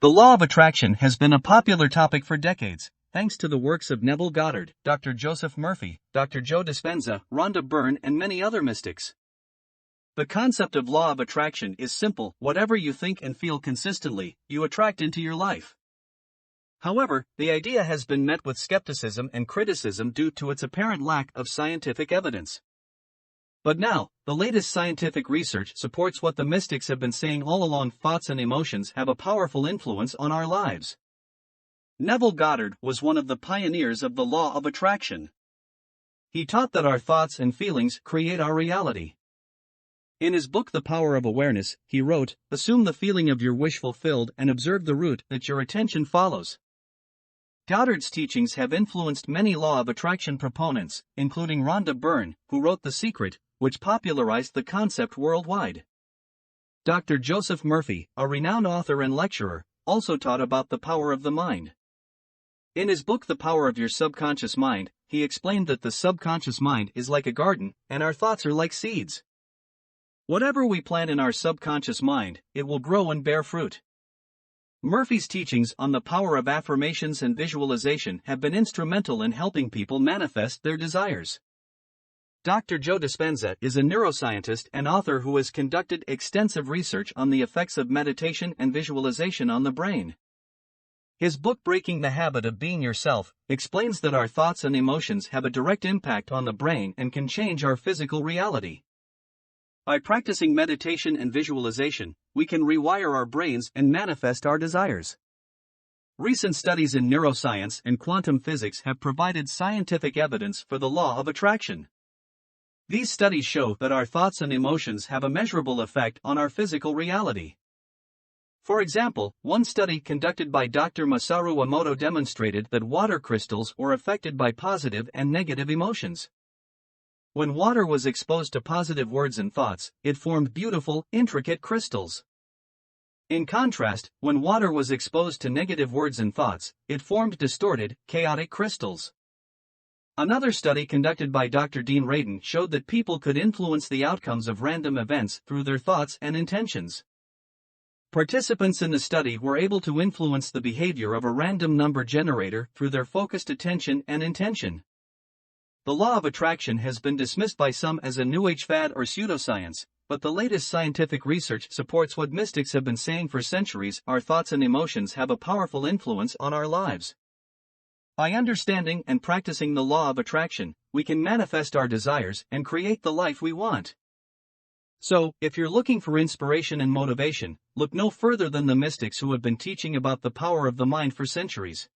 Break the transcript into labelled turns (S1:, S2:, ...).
S1: The law of attraction has been a popular topic for decades, thanks to the works of Neville Goddard, Dr. Joseph Murphy, Dr. Joe Dispenza, Rhonda Byrne, and many other mystics. The concept of law of attraction is simple: whatever you think and feel consistently, you attract into your life. However, the idea has been met with skepticism and criticism due to its apparent lack of scientific evidence. But now, the latest scientific research supports what the mystics have been saying all along: thoughts and emotions have a powerful influence on our lives. Neville Goddard was one of the pioneers of the law of attraction. He taught that our thoughts and feelings create our reality. In his book The Power of Awareness, he wrote, "Assume the feeling of your wish fulfilled and observe the route that your attention follows." Goddard's teachings have influenced many law of attraction proponents, including Rhonda Byrne, who wrote The Secret, which popularized the concept worldwide. Dr. Joseph Murphy, a renowned author and lecturer, also taught about the power of the mind. In his book The Power of Your Subconscious Mind, he explained that the subconscious mind is like a garden, and our thoughts are like seeds. Whatever we plant in our subconscious mind, it will grow and bear fruit. Murphy's teachings on the power of affirmations and visualization have been instrumental in helping people manifest their desires. Dr. Joe Dispenza is a neuroscientist and author who has conducted extensive research on the effects of meditation and visualization on the brain. His book Breaking the Habit of Being Yourself explains that our thoughts and emotions have a direct impact on the brain and can change our physical reality. By practicing meditation and visualization, we can rewire our brains and manifest our desires. Recent studies in neuroscience and quantum physics have provided scientific evidence for the law of attraction. These studies show that our thoughts and emotions have a measurable effect on our physical reality. For example, one study conducted by Dr. Masaru Emoto demonstrated that water crystals were affected by positive and negative emotions. When water was exposed to positive words and thoughts, it formed beautiful, intricate crystals. In contrast, when water was exposed to negative words and thoughts, it formed distorted, chaotic crystals. Another study conducted by Dr. Dean Radin showed that people could influence the outcomes of random events through their thoughts and intentions. Participants in the study were able to influence the behavior of a random number generator through their focused attention and intention. The law of attraction has been dismissed by some as a New Age fad or pseudoscience, but the latest scientific research supports what mystics have been saying for centuries: our thoughts and emotions have a powerful influence on our lives. By understanding and practicing the law of attraction, we can manifest our desires and create the life we want. So, if you're looking for inspiration and motivation, look no further than the mystics who have been teaching about the power of the mind for centuries.